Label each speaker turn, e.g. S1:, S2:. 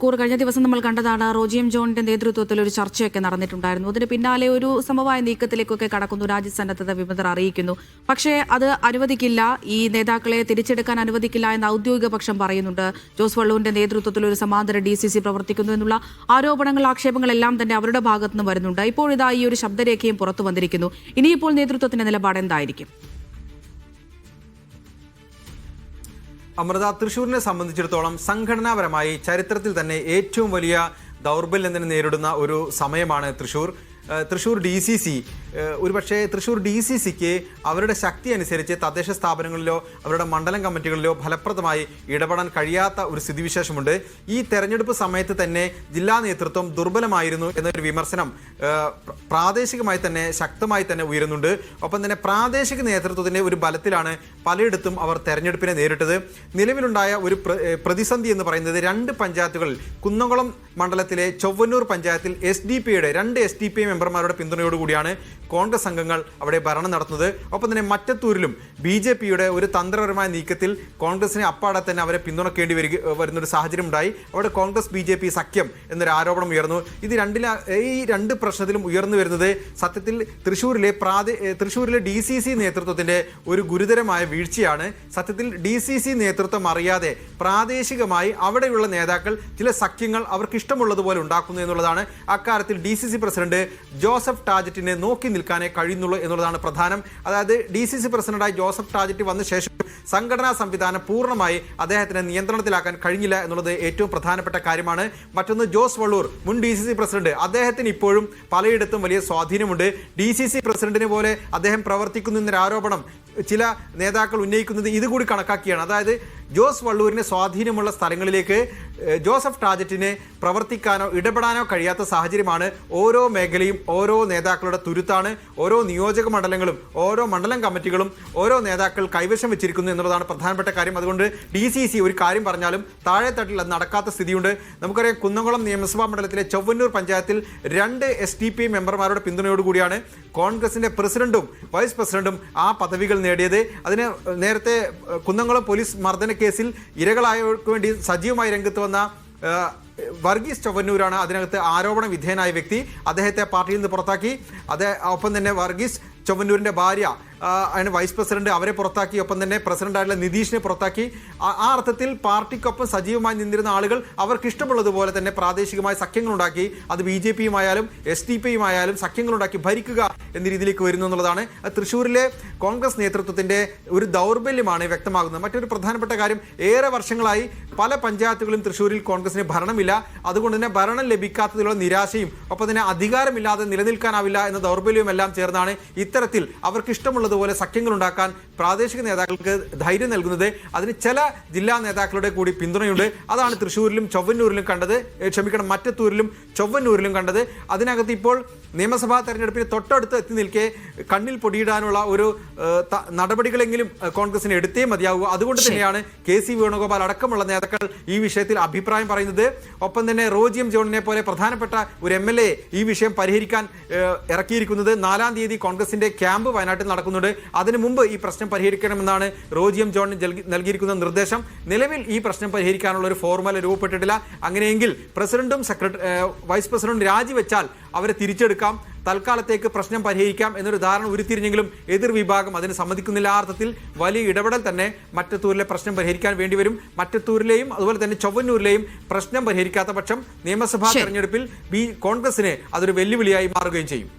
S1: കഴിഞ്ഞ ദിവസം നമ്മൾ കണ്ടതാണ് റോജി എം ജോണിന്റെ നേതൃത്വത്തിൽ ഒരു ചർച്ചയൊക്കെ നടന്നിട്ടുണ്ടായിരുന്നു. അതിന് പിന്നാലെ ഒരു സമവായ നീക്കത്തിലേക്കൊക്കെ കടക്കുന്നു, രാജ്യസന്നദ്ധത വിമതർ അറിയിക്കുന്നു. പക്ഷേ അത് അനുവദിക്കില്ല, ഈ നേതാക്കളെ തിരിച്ചെടുക്കാൻ അനുവദിക്കില്ല എന്ന് ഔദ്യോഗിക പക്ഷം പറയുന്നുണ്ട്. ജോസ് വള്ളൂരിന്റെ നേതൃത്വത്തിൽ ഒരു സമാന്തര DCC പ്രവർത്തിക്കുന്നു എന്നുള്ള ആരോപണങ്ങൾ, ആക്ഷേപങ്ങളെല്ലാം തന്നെ അവരുടെ ഭാഗത്തുനിന്ന് വരുന്നുണ്ട്. ഇപ്പോഴിതാ ഈ ഒരു ശബ്ദരേഖയും പുറത്തു വന്നിരിക്കുന്നു. ഇനിയിപ്പോൾ നേതൃത്വത്തിന്റെ നിലപാട് എന്തായിരിക്കും?
S2: അമൃത, തൃശ്ശൂരിനെ സംബന്ധിച്ചിടത്തോളം സംഘടനാപരമായി ചരിത്രത്തിൽ തന്നെ ഏറ്റവും വലിയ ദൗർബല്യം തന്നെ നേരിടുന്ന ഒരു സമയമാണ് തൃശ്ശൂർ DCC. ഒരുപക്ഷെ തൃശ്ശൂർ DCCക്ക് അവരുടെ ശക്തി അനുസരിച്ച് തദ്ദേശ സ്ഥാപനങ്ങളിലോ അവരുടെ മണ്ഡലം കമ്മിറ്റികളിലോ ഫലപ്രദമായി ഇടപെടാൻ കഴിയാത്ത ഒരു സ്ഥിതിവിശേഷമുണ്ട്. ഈ തെരഞ്ഞെടുപ്പ് സമയത്ത് തന്നെ ജില്ലാ നേതൃത്വം ദുർബലമായിരുന്നു എന്നൊരു വിമർശനം പ്രാദേശികമായി തന്നെ ശക്തമായി തന്നെ ഉയരുന്നുണ്ട്. ഒപ്പം തന്നെ പ്രാദേശിക നേതൃത്വത്തിൻ്റെ ഒരു ബലത്തിലാണ് പലയിടത്തും അവർ തെരഞ്ഞെടുപ്പിനെ നേരിട്ടത്. നിലവിലുണ്ടായ ഒരു പ്രതിസന്ധി എന്ന് പറയുന്നത് 2 പഞ്ചായത്തുകളിൽ, കുന്നംകുളം മണ്ഡലത്തിലെ ചൊവ്വന്നൂർ പഞ്ചായത്തിൽ SDPയുടെ 2 SDPI മെമ്പർമാരുടെ പിന്തുണയോടുകൂടിയാണ് കോൺഗ്രസ് അംഗങ്ങൾ അവിടെ ഭരണം നടത്തുന്നത്. ഒപ്പം തന്നെ മറ്റത്തൂരിലും BJPയുടെ ഒരു തന്ത്രപരമായ നീക്കത്തിൽ കോൺഗ്രസിനെ അപ്പാടെ തന്നെ അവരെ പിന്തുണക്കേണ്ടി വരുന്നൊരു സാഹചര്യം ഉണ്ടായി. അവിടെ കോൺഗ്രസ് BJP സഖ്യം എന്നൊരു ആരോപണം ഉയർന്നു. ഈ രണ്ട് പ്രശ്നത്തിലും ഉയർന്നു വരുന്നത് സത്യത്തിൽ തൃശ്ശൂരിലെ DCC നേതൃത്വത്തിന്റെ ഒരു ഗുരുതരമായ വീഴ്ചയാണ്. സത്യത്തിൽ DCC നേതൃത്വം അറിയാതെ പ്രാദേശികമായി അവിടെയുള്ള നേതാക്കൾ ചില സഖ്യങ്ങൾ അവർക്ക് ഇഷ്ടമുള്ളതുപോലെ ഉണ്ടാക്കുന്നു എന്നുള്ളതാണ്. അക്കാര്യത്തിൽ DCC പ്രസിഡന്റ് ജോസഫ് ടാജറ്റിനെ നോക്കി നിൽക്കാനേ കഴിയുന്നുള്ളൂ എന്നുള്ളതാണ് പ്രധാനം. അതായത് DCC പ്രസിഡന്റായി ജോസഫ് ടാജറ്റ് വന്ന ശേഷം സംഘടനാ സംവിധാനം പൂർണ്ണമായി അദ്ദേഹത്തിന് നിയന്ത്രണത്തിലാക്കാൻ കഴിഞ്ഞില്ല എന്നുള്ളത് ഏറ്റവും പ്രധാനപ്പെട്ട കാര്യമാണ്. മറ്റൊന്ന്, ജോസ് വള്ളൂർ, മുൻ DCC പ്രസിഡന്റ്, അദ്ദേഹത്തിന് ഇപ്പോഴും പലയിടത്തും വലിയ സ്വാധീനമുണ്ട്. DCC പ്രസിഡന്റിനെ പോലെ അദ്ദേഹം പ്രവർത്തിക്കുന്നു എന്നൊരു ആരോപണം ചില നേതാക്കൾ ഉന്നയിക്കുന്നത് ഇതുകൂടി കണക്കാക്കിയാണ്. അതായത് ജോസ് വള്ളൂരിന് സ്വാധീനമുള്ള സ്ഥലങ്ങളിലേക്ക് ജോസഫ് ടാജറ്റിനെ പ്രവർത്തിക്കാനോ ഇടപെടാനോ കഴിയാത്ത സാഹചര്യമാണ്. ഓരോ മേഖലയും ഓരോ നേതാക്കളുടെ തുരുത്താണ്. ഓരോ നിയോജക മണ്ഡലങ്ങളും ഓരോ മണ്ഡലം കമ്മിറ്റികളും ഓരോ നേതാക്കൾ കൈവശം വെച്ചിരിക്കുന്നു എന്നുള്ളതാണ് പ്രധാനപ്പെട്ട കാര്യം. അതുകൊണ്ട് DCC ഒരു കാര്യം പറഞ്ഞാലും താഴെത്തട്ടിൽ അത് നടക്കാത്ത സ്ഥിതിയുണ്ട്. നമുക്കറിയാം, കുന്നംകുളം നിയമസഭാ മണ്ഡലത്തിലെ ചൊവ്വന്നൂർ പഞ്ചായത്തിൽ 2 SDPI മെമ്പർമാരുടെ പിന്തുണയോടുകൂടിയാണ് കോൺഗ്രസിന്റെ പ്രസിഡന്റും വൈസ് പ്രസിഡന്റും ആ പദവികൾ നേടിയത്. അതിന് നേരത്തെ കുന്നംകുളം പോലീസ് മർദ്ദന കേസിൽ ഇരകളായവർക്ക് വേണ്ടി സജീവമായി രംഗത്ത് വന്ന വർഗീസ് ചൊവ്വന്നൂരാണ് അതിനകത്ത് ആരോപണ വിധേയനായ വ്യക്തി. അദ്ദേഹത്തെ പാർട്ടിയിൽ നിന്ന് പുറത്താക്കി. ഒപ്പം തന്നെ വർഗീസ് ചൊവ്വന്നൂരിൻ്റെ ഭാര്യ അതിന് വൈസ് പ്രസിഡന്റ്, അവരെ പുറത്താക്കി. ഒപ്പം തന്നെ പ്രസിഡന്റായിട്ടുള്ള നിതീഷിനെ പുറത്താക്കി. ആ അർത്ഥത്തിൽ പാർട്ടിക്കൊപ്പം സജീവമായി നിന്നിരുന്ന ആളുകൾ അവർക്ക് ഇഷ്ടമുള്ളതുപോലെ തന്നെ പ്രാദേശികമായ സഖ്യങ്ങളുണ്ടാക്കി. അത് BJPയുമായാലും SDPയുമായാലും സഖ്യങ്ങളുണ്ടാക്കി ഭരിക്കുക എന്ന രീതിയിലേക്ക് വരുന്നു എന്നുള്ളതാണ്. തൃശ്ശൂരിലെ കോൺഗ്രസ് നേതൃത്വത്തിന്റെ ഒരു ദൗർബല്യമാണ് വ്യക്തമാകുന്നത്. മറ്റൊരു പ്രധാനപ്പെട്ട കാര്യം, ഏറെ വർഷങ്ങളായി പല പഞ്ചായത്തുകളും തൃശ്ശൂരിൽ കോൺഗ്രസിന് ഭരണമില്ല. അതുകൊണ്ട് തന്നെ ഭരണം ലഭിക്കാത്തതിലുള്ള നിരാശയും ഒപ്പം തന്നെ അധികാരമില്ലാതെ നിലനിൽക്കാനാവില്ല എന്ന ദൗർബല്യവും എല്ലാം ചേർന്നാണ് ഇത്തരത്തിൽ അവർക്ക് ഇഷ്ടമുള്ളതുപോലെ സഖ്യങ്ങൾ ഉണ്ടാക്കാൻ പ്രാദേശിക നേതാക്കൾക്ക് ധൈര്യം നൽകുന്നത്. അതിന് ചില ജില്ലാ നേതാക്കളുടെ കൂടി പിന്തുണയുണ്ട്. അതാണ് തൃശ്ശൂരിലും ചൊവ്വന്നൂരിലും കണ്ടത്, മറ്റത്തൂരിലും ചൊവ്വന്നൂരിലും കണ്ടത്. അതിനകത്ത് ഇപ്പോൾ നിയമസഭാ തെരഞ്ഞെടുപ്പിന് തൊട്ടടുത്ത് എത്തി നിൽക്കെ കണ്ണിൽ പൊടിയിടാനുള്ള ഒരു നടപടികളെങ്കിലും കോൺഗ്രസിന് എടുത്തേ മതിയാവൂ. അതുകൊണ്ട് തന്നെയാണ് KC വേണുഗോപാൽ അടക്കമുള്ള നേതാക്കൾ ഈ വിഷയത്തിൽ അഭിപ്രായം പറയുന്നത്. ഒപ്പം തന്നെ റോജി എം ജോണിനെ പോലെ പ്രധാനപ്പെട്ട ഒരു MLA ഈ വിഷയം പരിഹരിക്കാൻ ഇറക്കിയിരിക്കുന്നത്. 4-ാം തീയതി കോൺഗ്രസിന്റെ ക്യാമ്പ് വയനാട്ടിൽ നടക്കുന്നുണ്ട്. അതിനു മുമ്പ് ഈ പ്രശ്നം പരിഹരിക്കണമെന്നാണ് റോജി എം ജോണിന് നൽകിയിരിക്കുന്ന നിർദ്ദേശം. നിലവിൽ ഈ പ്രശ്നം പരിഹരിക്കാനുള്ള ഒരു ഫോർമുല രൂപപ്പെട്ടിട്ടില്ല. അങ്ങനെയെങ്കിൽ പ്രസിഡന്റും വൈസ് പ്രസിഡന്റും രാജിവെച്ചാൽ അവരെ തിരിച്ചെടുക്കാം, തൽക്കാലത്തേക്ക് പ്രശ്നം പരിഹരിക്കാം എന്നൊരു ധാരണ ഉരുത്തിരിഞ്ഞെങ്കിലും എതിർ വിഭാഗം അതിന് സമ്മതിക്കുന്നില്ല. ആ അർത്ഥത്തിൽ വലിയ ഇടപെടൽ തന്നെ മറ്റത്തൂരിലെ പ്രശ്നം പരിഹരിക്കാൻ വേണ്ടിവരും. മറ്റത്തൂരിലെയും അതുപോലെ തന്നെ ചൊവ്വന്നൂരിലെയും പ്രശ്നം പരിഹരിക്കാത്ത പക്ഷം നിയമസഭാ തെരഞ്ഞെടുപ്പിൽ കോൺഗ്രസിന് അതൊരു വെല്ലുവിളിയായി മാറുകയും ചെയ്യും.